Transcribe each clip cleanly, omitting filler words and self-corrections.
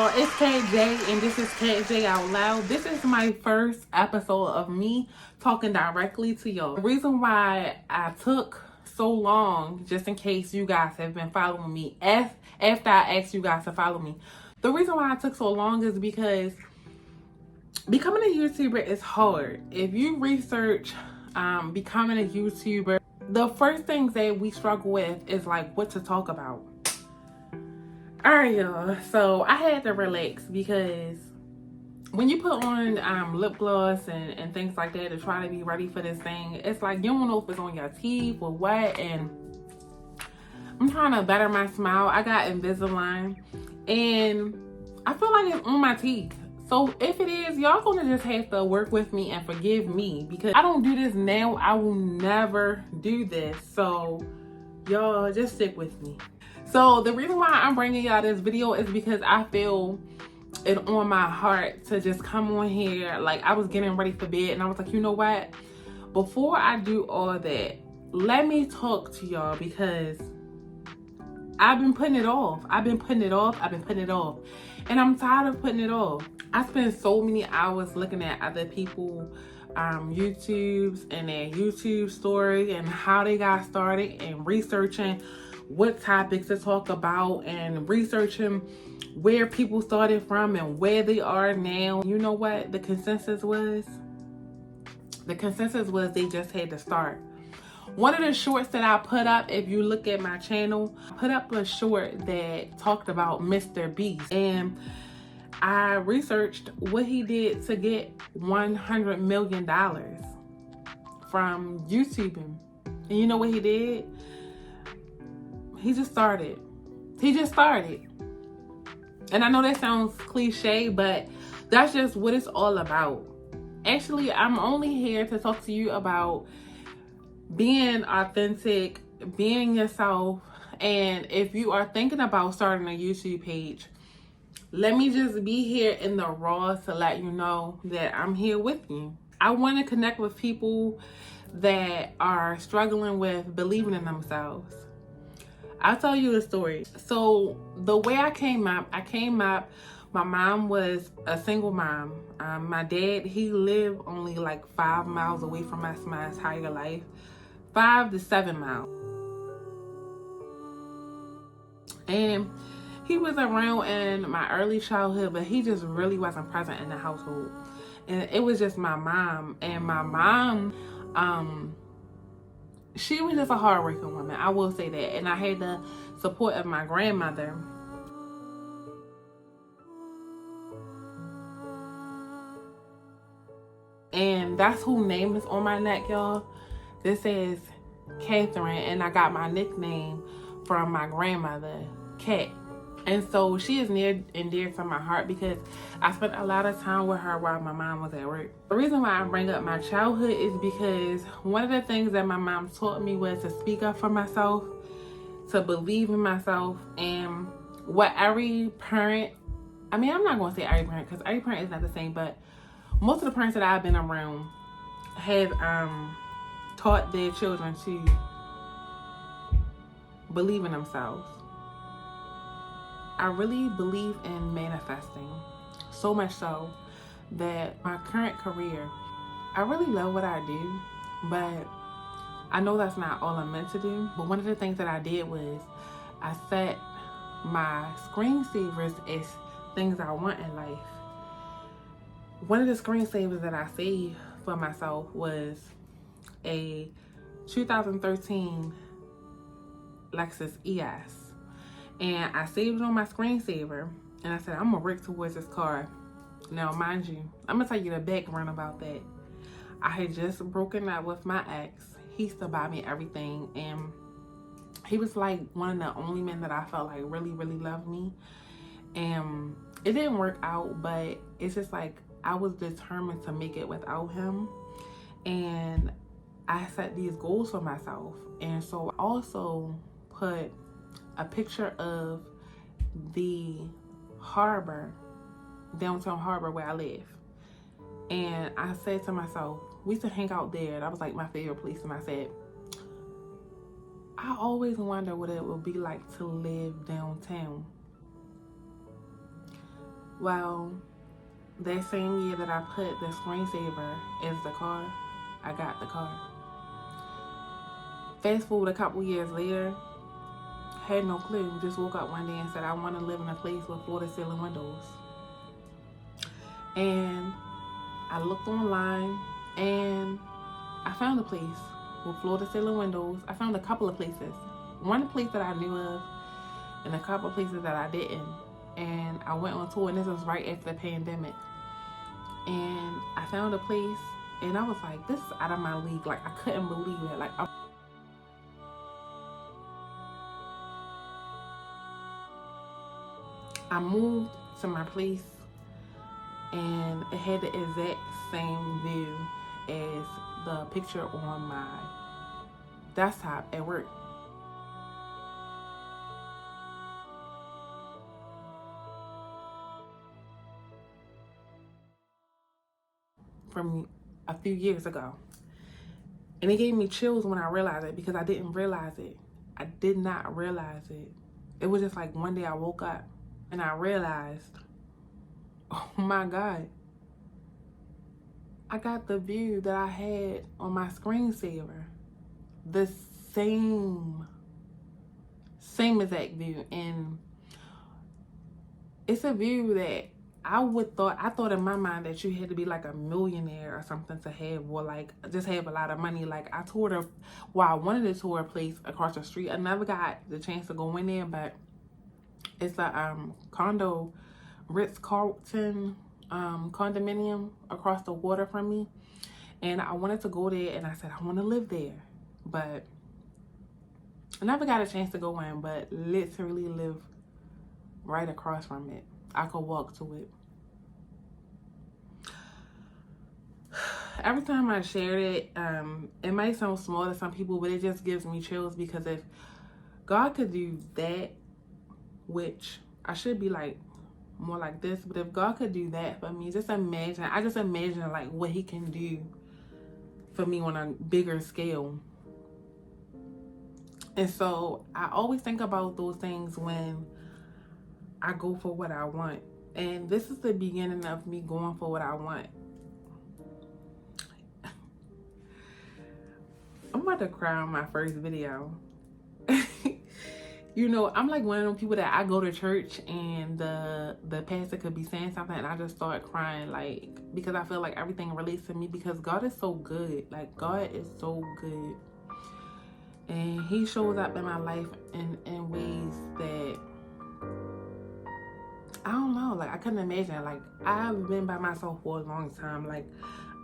y'all, it's KJ and this is KJ Out Loud. This is my first episode of me talking directly to y'all. The reason why I took so long, just in case you guys have been following me after I asked you guys to follow me. The reason why I took so long is because becoming a YouTuber is hard. If you research becoming a YouTuber, the first things that we struggle with is like what to talk about. Alright, y'all, so I had to relax because when you put on lip gloss and things like that to try to be ready for this thing, it's like you don't know if it's on your teeth or what. And I'm trying to better my smile. I got Invisalign and I feel like it's on my teeth. So if it is, y'all gonna just have to work with me and forgive me because I don't do this now. I will never do this. So y'all just stick with me. So the reason why I'm bringing y'all this video is because I feel it on my heart to just come on here. Like, I was getting ready for bed and I was like, you know what? Before I do all that, let me talk to y'all because I've been putting it off. I've been putting it off. And I'm tired of putting it off. I spend so many hours looking at other people YouTubes and their YouTube story and how they got started and researching what topics to talk about and researching where people started from and where they are now. You know what the consensus was? The consensus was they just had to start. One of the shorts that I put up, if you look at my channel, I put up a short that talked about Mr. Beast. And I researched what he did to get $100 million from YouTubing. And you know what he did? He just started. And I know that sounds cliche, but that's just what it's all about. Actually, I'm only here to talk to you about being authentic, being yourself. And if you are thinking about starting a YouTube page, let me just be here in the raw to let you know that I'm here with you. I want to connect with people that are struggling with believing in themselves. I'll tell you a story. So the way I came up, my mom was a single mom. My dad, he lived only like 5 miles away from us my entire life. 5 to 7 miles. And he was around in my early childhood, but he just really wasn't present in the household. And it was just my mom. And my mom, she was just a hardworking woman, I will say that. And I had the support of my grandmother. And that's whose name is on my neck, y'all. This says Catherine, and I got my nickname from my grandmother, Cat. And so she is near and dear to my heart because I spent a lot of time with her while my mom was at work. The reason why I bring up my childhood is because one of the things that my mom taught me was to speak up for myself, to believe in myself, and what every parent, I mean, I'm not going to say every parent because every parent is not the same, but most of the parents that I've been around have taught their children to believe in themselves. I really believe in manifesting, so much so that my current career, I really love what I do, but I know that's not all I'm meant to do. But one of the things that I did was I set my screensavers as things I want in life. One of the screensavers that I saved for myself was a 2013 Lexus ES. And I saved it on my screensaver. And I said, I'm going to work towards this car. Now, mind you, I'm going to tell you the background about that. I had just broken up with my ex. He used to buy me everything. And he was like one of the only men that I felt like really, really loved me. And it didn't work out, but it's just like I was determined to make it without him. And I set these goals for myself. And so I also put a picture of the harbor, downtown harbor where I live. And I said to myself, we used to hang out there. That was like my favorite place. And I said, I always wonder what it would be like to live downtown. Well, that same year that I put the screensaver as the car, I got the car. Fast forward a couple years later, had no clue. Just woke up one day and said, I want to live in a place with floor-to-ceiling windows. And I looked online and I found a place with floor-to-ceiling windows. I found a couple of places. One place that I knew of and a couple of places that I didn't. And I went on tour, and this was right after the pandemic. And I found a place, and I was like, this is out of my league. Like, I couldn't believe it. Like, I moved to my place, and it had the exact same view as the picture on my desktop at work. From a few years ago. And it gave me chills when I realized it, because I didn't realize it. I did not realize it. It was just like one day I woke up and I realized, oh my God, I got the view that I had on my screensaver. The same exact view. And it's a view that I thought in my mind that you had to be like a millionaire or something to have, or like just have a lot of money. Like, I wanted to tour a place across the street. I never got the chance to go in there, but it's a condo, Ritz-Carlton condominium across the water from me. And I wanted to go there, and I said, I want to live there. But I never got a chance to go in, but literally live right across from it. I could walk to it. Every time I shared it, it might sound small to some people, but it just gives me chills, because if God could do that, which I should be like more like this, but if God could do that for me, I just imagine like what he can do for me on a bigger scale. And so I always think about those things when I go for what I want. And this is the beginning of me going for what I want. I'm about to cry on my first video. You know, I'm like one of those people that I go to church and the pastor could be saying something and I just start crying, like, because I feel like everything relates to me, because God is so good. Like, God is so good. And he shows up in my life in ways that I don't know, like I couldn't imagine. Like, I've been by myself for a long time. Like,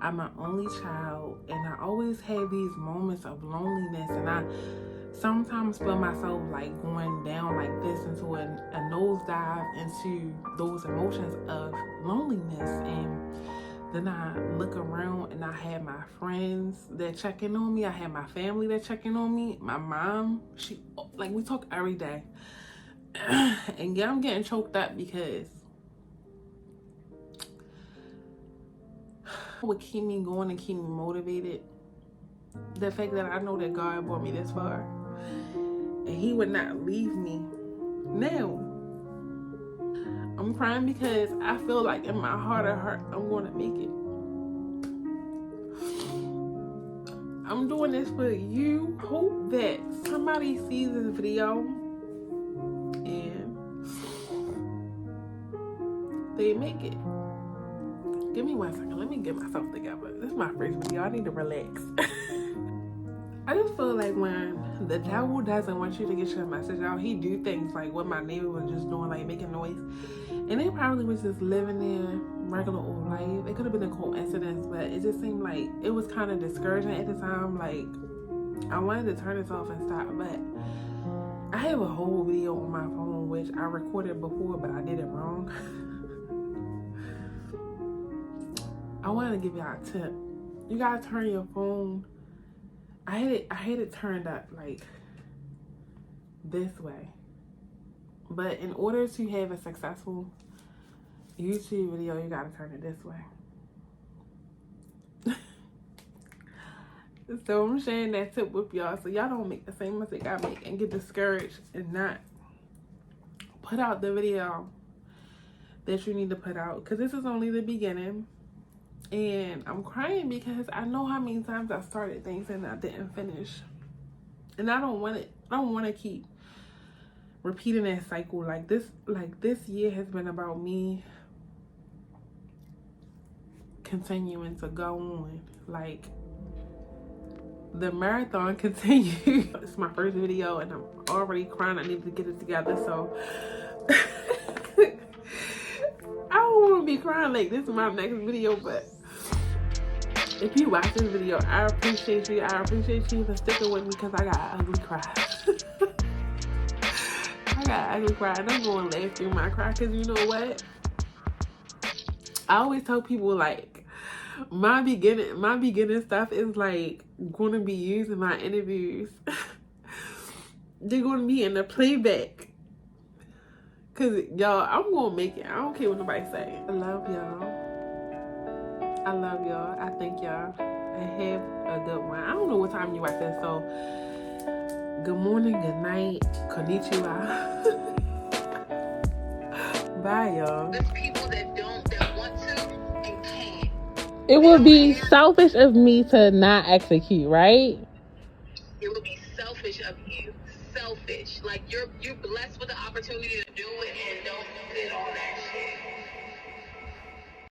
I'm my only child, and I always have these moments of loneliness, and I sometimes feel myself like going down like this into a nosedive into those emotions of loneliness. And then I look around and I have my friends that checking on me. I have my family that checking on me. My mom, we talk every day. And yeah, I'm getting choked up because what keep me going and keep me motivated, the fact that I know that God brought me this far and he would not leave me. Now I'm crying because I feel like in my heart of heart I'm gonna make it. I'm doing this for you. Hope that somebody sees this video and they make it. Give me 1 second. Let me get myself together. This is my first video. I need to relax. I just feel like when the devil doesn't want you to get your message out, he do things like what my neighbor was just doing, like making noise. And they probably was just living their regular old life. It could have been a coincidence, but it just seemed like it was kind of discouraging at the time. Like, I wanted to turn this off and stop, but I have a whole video on my phone, which I recorded before, but I did it wrong. I wanted to give y'all a tip. You gotta turn your phone. I had it turned up like this way. But in order to have a successful YouTube video, you gotta turn it this way. So I'm sharing that tip with y'all so y'all don't make the same mistake I make and get discouraged and not put out the video that you need to put out, because this is only the beginning. And I'm crying because I know how many times I started things and I didn't finish. And I don't want it. I don't want to keep repeating that cycle. Like this year has been about me continuing to go on. Like, the marathon continues. It's my first video and I'm already crying. I need to get it together. So I don't want to be crying like this is my next video, but if you watch this video, I appreciate you. I appreciate you for sticking with me, because I got ugly cries. I got ugly cry, and I'm going to laugh through my cry, because you know what? I always tell people, like, my beginning stuff is like going to be used in my interviews. They're going to be in the playback. Because, y'all, I'm going to make it. I don't care what nobody say. I love y'all. I love y'all. I thank y'all. And have a good one. I don't know what time you watch this, so good morning, good night, konnichiwa. Bye, y'all. There's people that want to and can't. It would be selfish of me to not execute, right? It would be selfish of you. Selfish. Like, you're blessed with the opportunity to do it, and don't do all that shit.